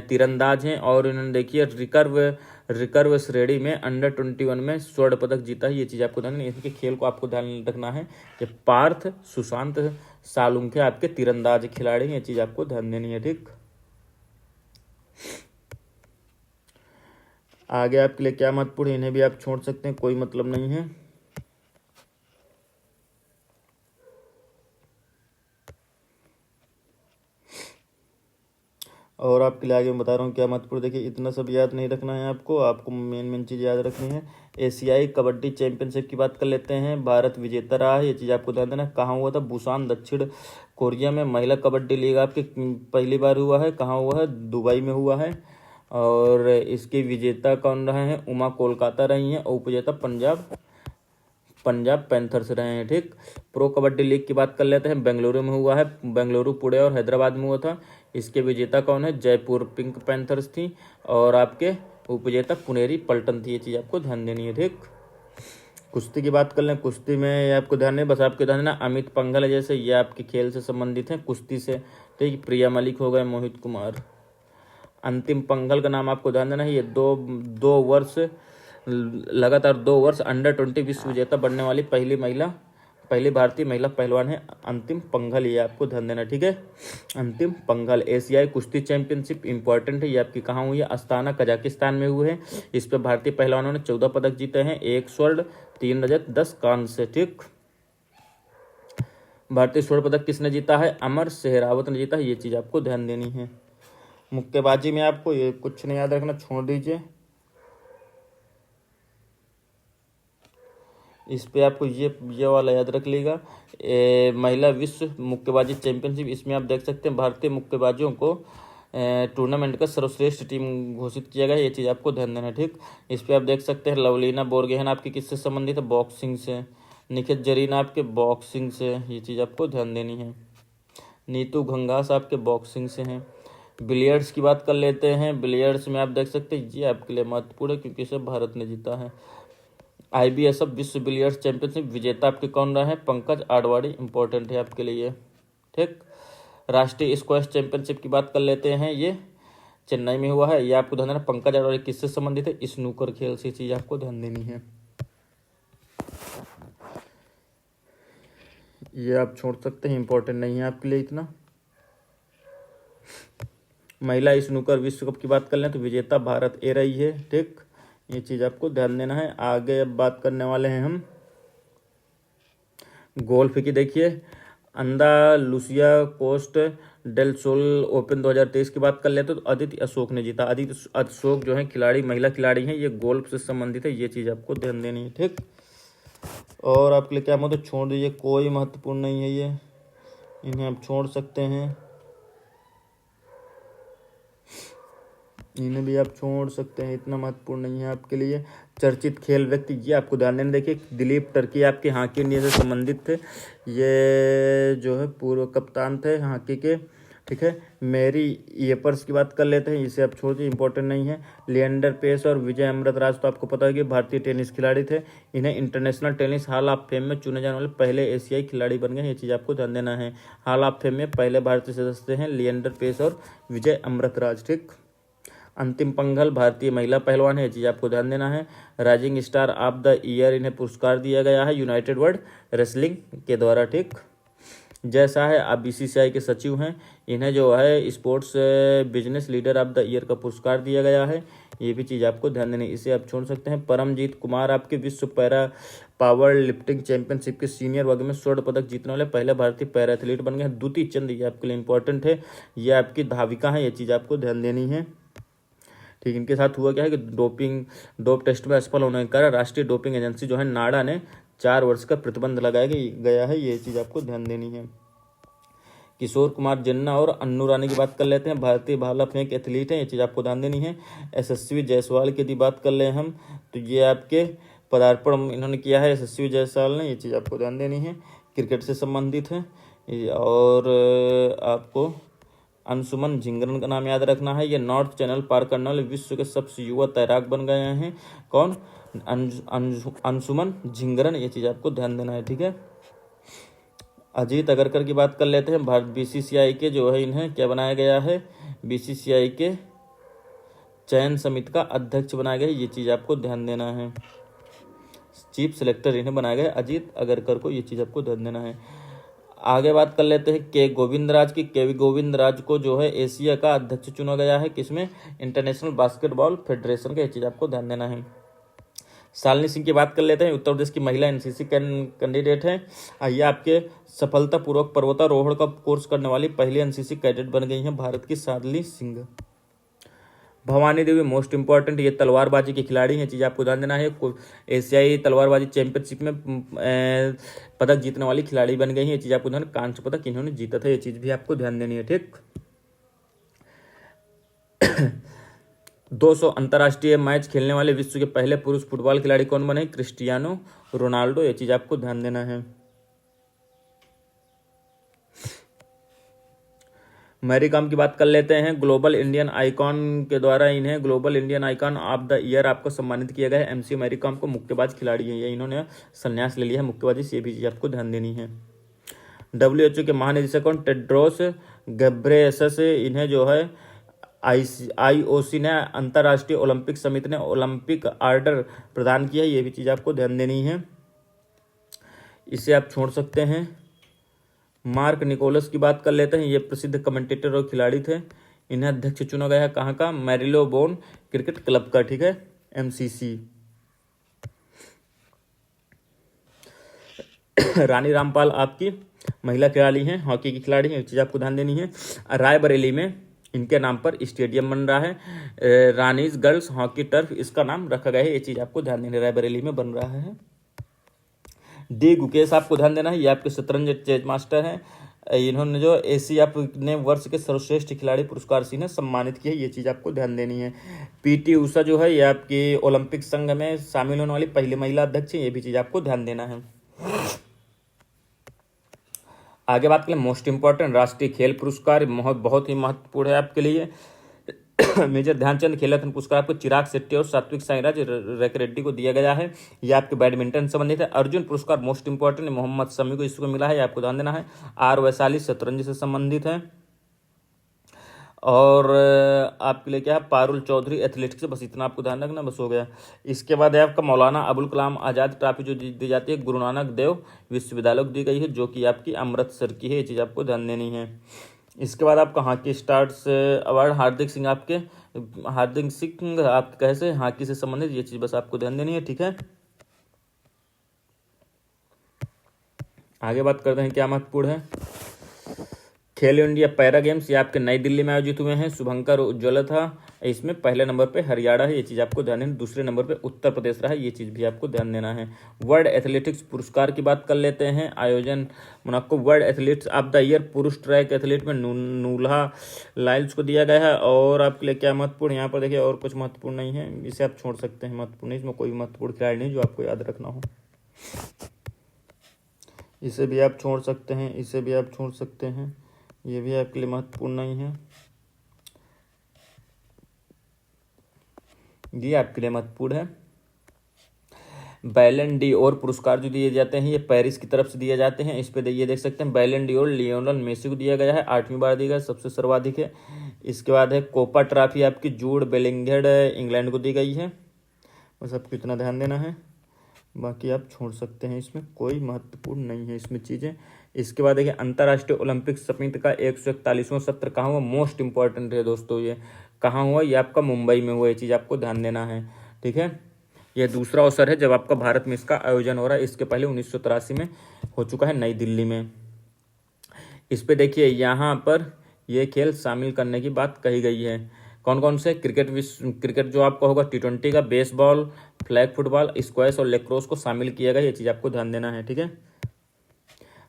तीरंदाज हैं, और इन्होंने देखिए रिकर्व श्रेणी में अंडर 21 में स्वर्ण पदक जीता है। ये चीज़ आपको ध्यान देना है, इसके खेल को आपको ध्यान रखना है कि पार्थ सुशांत सालुंखे आपके तीरंदाज खिलाड़ी हैं, ये चीज़ आपको ध्यान देनी है, ठीक। आगे आपके लिए क्या महत्वपूर्ण है, इन्हें भी आप छोड़ सकते हैं, कोई मतलब नहीं है। और आपके लिए आगे मैं बता रहा हूँ क्या महत्वपूर्ण, देखिए इतना सब याद नहीं रखना है आपको, आपको मेन चीज़ याद रखनी है। एशियाई कबड्डी चैंपियनशिप की बात कर लेते हैं, भारत विजेता रहा है, ये चीज़ आपको ध्यान देना है। कहाँ हुआ था, बुसान दक्षिण कोरिया में। महिला कबड्डी लीग आपकी पहली बार हुआ है, कहाँ हुआ है, दुबई में हुआ है, और इसके विजेता कौन रहे हैं, उमा कोलकाता रही हैं, और उपविजेता पंजाब पैंथर्स रहे हैं, ठीक। प्रो कबड्डी लीग की बात कर लेते हैं, बेंगलुरु में हुआ है, बेंगलुरु, पुणे और हैदराबाद में हुआ था। इसके विजेता कौन है, जयपुर पिंक पैंथर्स थी, और आपके उपविजेता पुनेरी पल्टन थी, ये चीज़ आपको ध्यान देनी है, ठीक। कुश्ती की बात कर लें, कुश्ती में ये आपको ध्यान नहीं, बस आपको ध्यान देना अमित पंघल है, जैसे ये आपके खेल से संबंधित हैं, कुश्ती से, ठीक। प्रिया मलिक हो गए, मोहित कुमार। अंतिम पंघल का नाम आपको ध्यान देना है, ये दो वर्ष लगातार 2 वर्ष अंडर 20 विश्व विजेता बनने वाली पहली भारतीय महिला पहलवान है अंतिम पंघल, ये आपको ध्यान देना, ठीक है। अंतिम पंघल एशियाई कुश्ती चैंपियनशिप इंपॉर्टेंट है, ये आपकी कहाँ हुई है, अस्ताना कजाकिस्तान में हुए हैं। इस पर भारतीय पहलवानों ने 14 पदक जीते हैं, 1 स्वर्ण 3 रजत 10 कांस्य, ठीक। भारतीय स्वर्ण पदक किसने जीता है, अमर सेहरावत ने जीता है, ये चीज़ आपको ध्यान देनी है। मुक्केबाजी में आपको ये कुछ नहीं याद रखना, छोड़ दीजिए। इस पे आपको ये वाला याद रख लीजिएगा, महिला विश्व मुक्केबाजी चैंपियनशिप, इसमें आप देख सकते हैं भारतीय मुक्केबाजियों को टूर्नामेंट का सर्वश्रेष्ठ टीम घोषित किया गया, ये चीज़ आपको ध्यान देना है, ठीक। इस पे आप देख सकते हैं लवलीना बोरगोहेन आपकी किससे संबंधित है, बॉक्सिंग से। निखित जरीन आपके बॉक्सिंग से, ये चीज़ आपको ध्यान देनी है। नीतू घंघास आपके बॉक्सिंग से हैं। बिलियर्ड्स की बात कर लेते हैं, बिलियर्ड्स में आप देख सकते हैं, ये आपके लिए महत्वपूर्ण है क्योंकि इसे भारत ने जीता है। IBSF विश्व बिलियर्ड्स चैंपियनशिप विजेता आपके कौन रहे हैं, पंकज आडवाणी, इंपॉर्टेंट है आपके लिए, ठीक। राष्ट्रीय स्क्वैश चैंपियनशिप की बात कर लेते हैं, ये चेन्नई में हुआ है, ये आपको ध्यान देना। पंकज आडवाणी किससे संबंधित है, स्नूकर खेल से, चीज़ आपको ध्यान देनी है। ये आप छोड़ सकते हैं, इंपॉर्टेंट नहीं है आपके लिए इतना। महिला स्नूकर विश्व कप की बात कर लें तो विजेता भारत ए रही है, ठीक। ये चीज़ आपको ध्यान देना है। आगे अब बात करने वाले हैं हम गोल्फ की। देखिए Andalucia Costa del Sol Open 2023 की बात कर लेते तो अदिति अशोक ने जीता। अदिति अशोक जो है खिलाड़ी, महिला खिलाड़ी हैं, ये गोल्फ से संबंधित है, ये चीज़ आपको ध्यान देनी है, ठीक। और आपके लिए क्या मतलब छोड़ दीजिए, कोई महत्वपूर्ण नहीं है ये, इन्हें आप छोड़ सकते हैं, इन्हें भी आप छोड़ सकते हैं, इतना महत्वपूर्ण नहीं है आपके लिए। चर्चित खेल व्यक्ति, ये आपको ध्यान देना। देखिए दिलीप टर्की आपके हॉकी इंडिया से संबंधित थे, ये जो है पूर्व कप्तान थे हॉकी के, ठीक है। मेरी येपर्स की बात कर लेते हैं, इसे आप छोड़ दीजिए, इंपॉर्टेंट नहीं है। लिएंडर पेस और विजय अमृतराज तो आपको पता है कि भारतीय टेनिस खिलाड़ी थे, इन्हें international tennis hall of fame में चुने जाने वाले पहले एशियाई खिलाड़ी बन गए, ये चीज़ आपको ध्यान देना है। हॉल ऑफ फेम में पहले भारतीय सदस्य हैं लिएंडर पेस और विजय अमृतराज, ठीक। अंतिम पंघल भारतीय महिला पहलवान है, ये चीज़ आपको ध्यान देना है। Rising star of the year इन्हें पुरस्कार दिया गया है यूनाइटेड वर्ल्ड रेसलिंग के द्वारा, ठीक। जय शाह है आप बीसीसीआई के सचिव हैं, इन्हें जो है sports business leader of the year का पुरस्कार दिया गया है, ये भी चीज़ आपको ध्यान देनी है, इसे आप छोड़ सकते हैं। परमजीत कुमार आपके विश्व पैरा पावर लिफ्टिंग चैंपियनशिप के सीनियर वर्ग में स्वर्ण पदक जीतने वाले पहले भारतीय पैरा एथलीट बन गए हैं। द्युति चंद, ये आपके लिए इंपॉर्टेंट है, ये आपकी धाविका है, ये चीज़ आपको ध्यान देनी है, ठीक। इनके साथ हुआ क्या है कि डोप टेस्ट में असफल होने के कारण राष्ट्रीय डोपिंग एजेंसी जो है नाडा ने 4 वर्ष का प्रतिबंध लगाया गया है, ये चीज़ आपको ध्यान देनी है। किशोर कुमार जिन्ना और अन्नू रानी की बात कर लेते हैं, भारतीय भाला फेंक एथलीट हैं, ये चीज़ आपको ध्यान देनी है। यशस्वी जायसवाल की यदि बात कर ले हम तो ये आपके पदार्पण इन्होंने किया है यशस्वी जायसवाल ने, ये चीज़ आपको ध्यान देनी है, क्रिकेट से संबंधित है। और आपको अंशुमन झिंगरन का नाम याद रखना है, ये नॉर्थ चैनल पार करने वाले विश्व के सबसे युवा तैराक बन गए हैं। कौन? अंशुमन झिंगरन, ये चीज़ आपको ध्यान देना है, ठीक है। अजीत अगरकर की बात कर लेते हैं, भारत बीसीसीआई के जो है इन्हें क्या बनाया गया है, बीसीसीआई के चयन समिति का अध्यक्ष बनाया गया है, ये चीज़ आपको ध्यान देना है। चीफ सेलेक्टर इन्हें बनाया गया अजीत अगरकर को, ये चीज़ आपको ध्यान देना है। आगे बात कर लेते हैं के गोविंदराज की। के गोविंदराज को जो है एशिया का अध्यक्ष चुना गया है, किसमें? इंटरनेशनल बास्केटबॉल फेडरेशन का, ये चीज़ आपको ध्यान देना है। शालिनी सिंह की बात कर लेते हैं, उत्तर प्रदेश की महिला एनसीसी कैंडिडेट हैं, ये आपके सफलतापूर्वक पर्वतारोहण का कोर्स करने वाली पहली एनसीसी कैडेट बन गई हैं, भारत की शालिनी सिंह। भवानी देवी मोस्ट इंपॉर्टेंट, ये तलवारबाजी के खिलाड़ी हैं, चीज़ आपको ध्यान देना है। एशियाई तलवारबाजी चैंपियनशिप में पदक जीतने वाली खिलाड़ी बन गई हैं, ये चीज़ आपको ध्यान, कांस्य पदक इन्होंने जीता था, ये चीज़ भी आपको ध्यान देनी है, ठीक। 200 अंतर्राष्ट्रीय मैच खेलने वाले विश्व के पहले पुरुष फुटबॉल खिलाड़ी कौन बने? क्रिस्टियानो रोनाल्डो, ये चीज़ आपको ध्यान देना है। मैरी कॉम की बात कर लेते हैं, ग्लोबल इंडियन आइकॉन के द्वारा इन्हें global Indian icon of the year आपको सम्मानित किया गया है। एमसी मैरी कॉम को मुक्केबाज खिलाड़ी है, ये इन्होंने संन्यास ले लिया है मुक्केबाजी से, ये भी चीज़ आपको ध्यान देनी है। WHO के महानिदेशक कौन? टेड्रोस घेब्रेयेसस, इन्हें जो है IOC ने, अंतर्राष्ट्रीय ओलंपिक समिति ने ओलंपिक ऑर्डर प्रदान किया है, ये भी चीज़ आपको ध्यान देनी है, इसे आप छोड़ सकते हैं। मार्क निकोलस की बात कर लेते हैं, ये प्रसिद्ध कमेंटेटर और खिलाड़ी थे, इन्हें अध्यक्ष चुना गया है, कहाँ का? मैरिलोबोन क्रिकेट क्लब का, ठीक है, MCC। रानी रामपाल आपकी महिला खिलाड़ी हैं, हॉकी की खिलाड़ी हैं, एक चीज़ आपको ध्यान देनी है। रायबरेली में इनके नाम पर स्टेडियम बन रहा है, रानीज गर्ल्स हॉकी टर्फ इसका नाम रखा गया है, ये चीज़ आपको ध्यान देनी है, रायबरेली में बन रहा है। डी गुकेश आपको ध्यान देना है, ये आपके शतरंज चेस मास्टर हैं, इन्होंने जो एशिया ने वर्ष के सर्वश्रेष्ठ खिलाड़ी पुरस्कार से इन्हें सम्मानित किया है, ये चीज़ आपको ध्यान देनी है। PT उषा जो है ये आपकी ओलंपिक संघ में शामिल होने वाली पहली महिला अध्यक्ष है, ये भी चीज़ आपको ध्यान देना है। आगे बात करें मोस्ट इंपॉर्टेंट राष्ट्रीय खेल पुरस्कार, बहुत ही महत्वपूर्ण है आपके लिए। मेजर ध्यानचंद खेल रत्न पुरस्कार आपको चिराग शेट्टी और सात्विक साईराज रेड्डी को दिया गया है, ये आपके बैडमिंटन संबंधित है। अर्जुन पुरस्कार मोस्ट इंपॉर्टेंट मोहम्मद शमी को इसको मिला है, ये आपको ध्यान देना है। R वैशाली शतरंज से संबंधित है। और आपके लिए क्या है? पारुल चौधरी एथलेटिक्स से, बस इतना आपको ध्यान रखना, बस हो गया। इसके बाद है आपका मौलाना अबुल कलाम आज़ाद ट्रॉफी जो दी जाती है गुरु नानक देव विश्वविद्यालय को दी गई है, जो कि आपकी अमृतसर की है, ये चीज़ आपको ध्यान देनी है। इसके बाद आपका हॉकी स्टार्स अवार्ड हार्दिक सिंह आपके हार्दिक सिंह आप कैसे हॉकी से संबंधित, ये चीज़ बस आपको ध्यान देनी है, ठीक है। आगे बात करते हैं क्या महत्वपूर्ण है। खेलो इंडिया पैरा गेम्स, ये आपके नई दिल्ली में आयोजित हुए हैं। शुभंकर उज्ज्वल था इसमें, पहले नंबर पे हरियाणा है, ये चीज़ आपको ध्यान देना। दूसरे नंबर पे उत्तर प्रदेश रहा है, ये चीज़ भी आपको ध्यान देना है। वर्ल्ड एथलेटिक्स पुरस्कार की बात कर लेते हैं। आयोजन Monaco world athletes of the year पुरुष ट्रैक एथलीट में नूल्हा लाइल्स को दिया गया है। और आपके लिए क्या महत्वपूर्ण, यहाँ पर देखिए और कुछ महत्वपूर्ण नहीं है, इसे आप छोड़ सकते हैं, महत्वपूर्ण नहीं, इसमें कोई महत्वपूर्ण खिलाड़ी नहीं जो आपको याद रखना हो, इसे भी आप छोड़ सकते हैं, इसे भी आप छोड़ सकते हैं, ये भी आपके लिए महत्वपूर्ण नहीं है, ये आपके लिए महत्वपूर्ण है। बैलन डी और पुरस्कार जो दिए जाते हैं ये पेरिस की तरफ से दिए जाते हैं। इस पे ये देख सकते हैं बैलन डी और लियोनल मेसी को दिया गया है, 8वीं बार दिया गया, सबसे सर्वाधिक है। इसके बाद है कोपा ट्रॉफी आपकी जूड बेलिंगहेड इंग्लैंड को दी गई है, बस आपको इतना ध्यान देना है, बाकी आप छोड़ सकते हैं, इसमें कोई महत्वपूर्ण नहीं है इसमें चीज़ें। इसके बाद देखिए अंतर्राष्ट्रीय ओलंपिक समिति का 141वां सत्र कहाँ हुआ, मोस्ट इंपॉर्टेंट है दोस्तों, ये कहाँ हुआ, ये आपका मुंबई में हुआ, ये चीज़ आपको ध्यान देना है, ठीक है। ये दूसरा अवसर है जब आपका भारत में इसका आयोजन हो रहा है, इसके पहले 1983 में हो चुका है नई दिल्ली में। इस पे देखिए यहाँ पर ये खेल शामिल करने की बात कही गई है, कौन कौन से, क्रिकेट जो आपका होगा T20 का, बेसबॉल, फ्लैग फुटबॉल, स्क्वैश और लेक्रोस को शामिल किया गया, ये चीज़ आपको ध्यान देना है, ठीक है।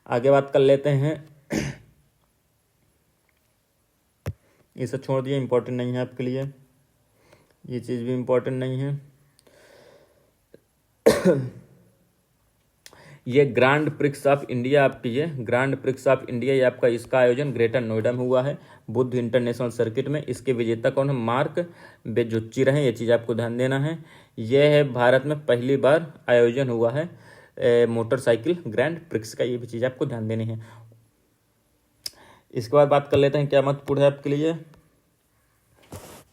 आगे बात कर लेते हैं, ये सब छोड़ दिए, इंपॉर्टेंट नहीं है आपके लिए, ये चीज़ भी इंपॉर्टेंट नहीं है। ये ग्रैंड प्रिक्स ऑफ इंडिया आपकी, ये ग्रैंड प्रिक्स ऑफ इंडिया, ये आपका इसका आयोजन ग्रेटर नोएडा में हुआ है, बुद्ध इंटरनेशनल सर्किट में। इसके विजेता कौन है, मार्क बेजुच्ची रहे, ये चीज़ आपको ध्यान देना है। यह है भारत में पहली बार आयोजन हुआ है मोटरसाइकिल ग्रैंड प्रिक्स का, ये भी चीज़ आपको ध्यान देनी है। इसके बाद बात कर लेते हैं क्या महत्वपूर्ण है आपके लिए,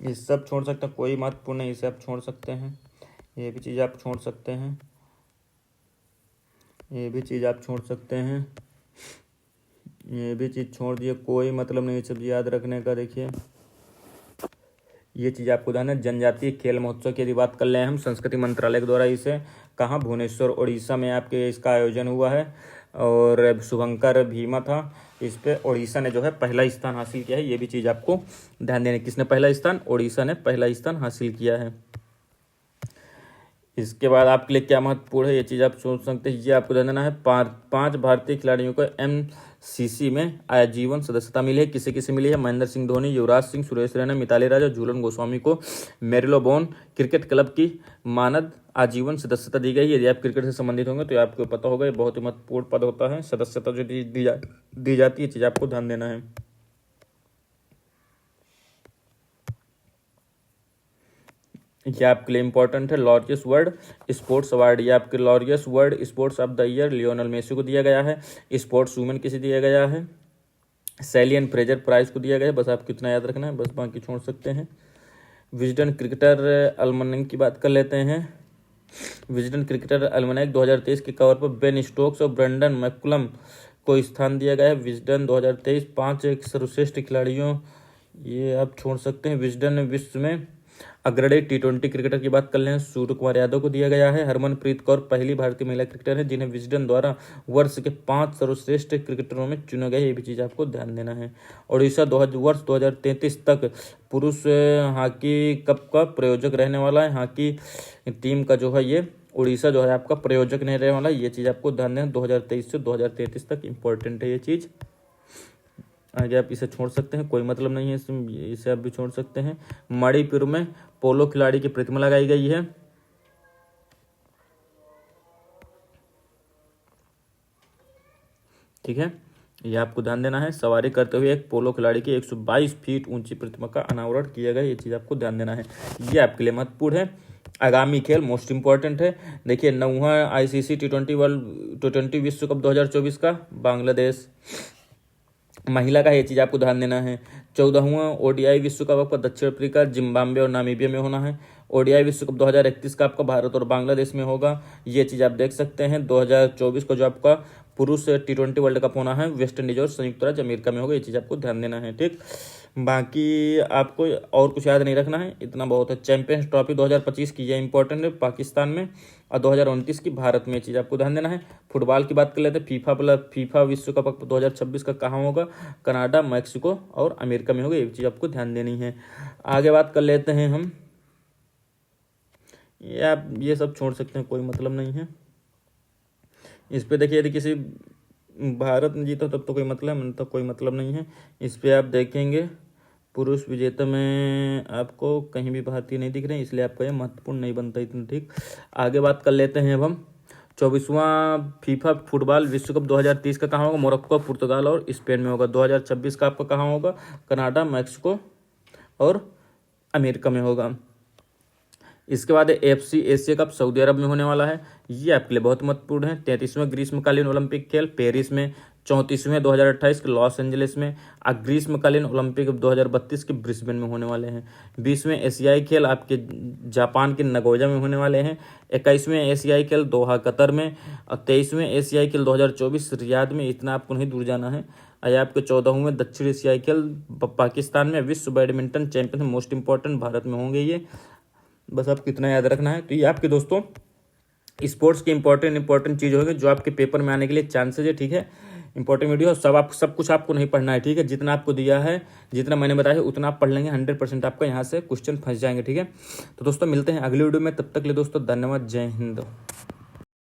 ये सब छोड़ सकते हैं, कोई महत्वपूर्ण नहीं, इसे आप छोड़ सकते हैं, ये भी चीज़ आप छोड़ सकते हैं, ये भी चीज़ आप छोड़ सकते हैं, ये भी चीज़ छोड़ दिए, कोई मतलब नहीं सब याद रखने का। देखिए ये चीज़ आपको ध्यान है। जनजातीय खेल महोत्सव की यदि बात कर लें हम, संस्कृति मंत्रालय के द्वारा इसे कहाँ, भुवनेश्वर उड़ीसा में आपके इसका आयोजन हुआ है, और शुभंकर भीमा था इस पे, उड़ीसा ने जो है पहला स्थान हासिल किया है, ये भी चीज़ आपको ध्यान देने, किसने पहला स्थान, उड़ीसा ने पहला स्थान हासिल किया है। इसके बाद आपके लिए क्या महत्वपूर्ण है, ये चीज़ आप सोच सकते हैं, ये आपको ध्यान देना है। पांच भारतीय खिलाड़ियों को MCC में आजीवन सदस्यता मिली है, किसे किसे मिली है, महेंद्र सिंह धोनी, युवराज सिंह, सुरेश रैना, मिताली राज और झूलन गोस्वामी को मेरिलोबोन क्रिकेट क्लब की मानद आजीवन सदस्यता दी गई। यदि आप क्रिकेट से संबंधित होंगे तो आपको पता होगा, ये बहुत ही महत्वपूर्ण पद होता है, सदस्यता जो दी जाती है, चीज़ आपको ध्यान देना है। ये आपके लिए इंपॉर्टेंट है। लॉरियस वर्ल्ड स्पोर्ट्स अवार्ड, ये आपके Laureus World Sports of the Year Lionel Messi को दिया गया है। स्पोर्ट्स वुमेन किसे दिया गया है, सैली एंड फ्रेजर प्राइज को दिया गया है, बस आपको इतना याद रखना है, बस बाकी छोड़ सकते हैं। विजडन क्रिकेटर अलमनक की बात कर लेते हैं। विजडन क्रिकेटर अलमनक 2023 के कवर पर बेन स्टोक्स और ब्रेंडन मैकुलम को स्थान दिया गया है। विजडन 2023 5 सर्वश्रेष्ठ खिलाड़ियों, ये आप छोड़ सकते हैं। विजडन विश्व में अग्रणी T20 क्रिकेटर की बात कर लें, सूर्य कुमार यादव को दिया गया है। हरमनप्रीत कौर पहली भारतीय महिला क्रिकेटर है जिन्हें विजडन द्वारा वर्ष के 5 सर्वश्रेष्ठ क्रिकेटरों में चुना गया, ये भी चीज़ आपको ध्यान देना है। उड़ीसा वर्ष 2033 तक पुरुष हॉकी कप का प्रायोजक रहने वाला है। हॉकी टीम का जो है ये उड़ीसा जो है आपका प्रायोजक नहीं रहने वाला, ये चीज़ आपको ध्यान देना। 2023 से 2033 तक इंपॉर्टेंट है ये चीज़। आगे आप इसे छोड़ सकते हैं, कोई मतलब नहीं है, इसे आप भी छोड़ सकते हैं। मणिपुर में पोलो खिलाड़ी की प्रतिमा लगाई गई है। ठीक है, ये आपको ध्यान देना है। सवारी करते हुए एक पोलो खिलाड़ी की 122 फीट ऊंची प्रतिमा का अनावरण किया गया, ये चीज़ आपको ध्यान देना है, ये आपके लिए महत्वपूर्ण है। आगामी खेल मोस्ट इंपॉर्टेंट है। देखिए 9वां ICC T20 विश्व कप 2024 का बांग्लादेश महिला का, ये चीज़ आपको ध्यान देना है। 14वां ODI विश्व कप आपका दक्षिण अफ्रीका, जिम्बाब्वे और नामीबिया में होना है। ओडीआई विश्व कप 2031 का आपका भारत और बांग्लादेश में होगा, ये चीज़ आप देख सकते हैं। 2024 को जो आपका पुरुष T20 वर्ल्ड कप होना है वेस्ट इंडीज और संयुक्त राज्य अमेरिका में होगा, ये चीज़ आपको ध्यान देना है, ठीक। बाकी आपको और कुछ याद नहीं रखना है, इतना बहुत है। चैंपियंस ट्रॉफी 2025 की ये इंपॉर्टेंट है पाकिस्तान में, और 2029 की भारत में, चीज़ आपको ध्यान देना है। फुटबॉल की बात कर लेते हैं, फीफा विश्व कप 2026 का कहाँ होगा, कनाडा, मैक्सिको और अमेरिका में होगा, ये चीज़ आपको ध्यान देनी है। आगे बात कर लेते हैं हम, ये सब छोड़ सकते हैं, कोई मतलब नहीं है इस पे। देखिए यदि किसी भारत ने जीता तब तो कोई मतलब नहीं है इस पे। आप देखेंगे पुरुष विजेता में आपको कहीं भी भारतीय नहीं दिख रहे हैं, इसलिए आपका ये महत्वपूर्ण नहीं बनता इतना, ठीक। आगे बात कर लेते हैं अब हम 24वां फीफा फुटबॉल विश्व कप 2030 का कहाँ होगा, मोरक्को, पुर्तगाल और स्पेन में होगा। 2026 का आपका कहाँ होगा, कनाडा, मैक्सिको और अमेरिका में होगा। इसके बाद AFC एशिया कप सऊदी अरब में होने वाला है, ये आपके लिए बहुत महत्वपूर्ण है। 33वें ग्रीष्मकालीन ओलंपिक खेल पेरिस में, 34वें 2028 के लॉस एंजलिस में, ग्रीष्मकालीन ओलंपिक 2032 के ब्रिस्बेन में होने वाले हैं। 20वें एशियाई खेल आपके जापान के नगोया में होने वाले हैं। 21वें एशियाई खेल दोहा कतर में, और 23वें एशियाई खेल 2024 रियाद में, इतना आपको नहीं दूर जाना है। आपके 14वें दक्षिण एशियाई खेल पाकिस्तान में। विश्व badminton champion most important Bharat में होंगे ये, बस आपको इतना याद रखना है। तो ये आपके दोस्तों स्पोर्ट्स की इंपॉर्टेंट चीज़ होगी जो आपके पेपर में आने के लिए चांसेज है, ठीक है। इंपॉर्टेंट वीडियो सब कुछ आपको नहीं पढ़ना है, ठीक है। जितना आपको दिया है, जितना मैंने बताया उतना आप पढ़ लेंगे, 100% आपका यहाँ से क्वेश्चन फंस जाएंगे, ठीक है। तो दोस्तों मिलते हैं अगली वीडियो में, तब तक ले दोस्तों धन्यवाद, जय हिंद।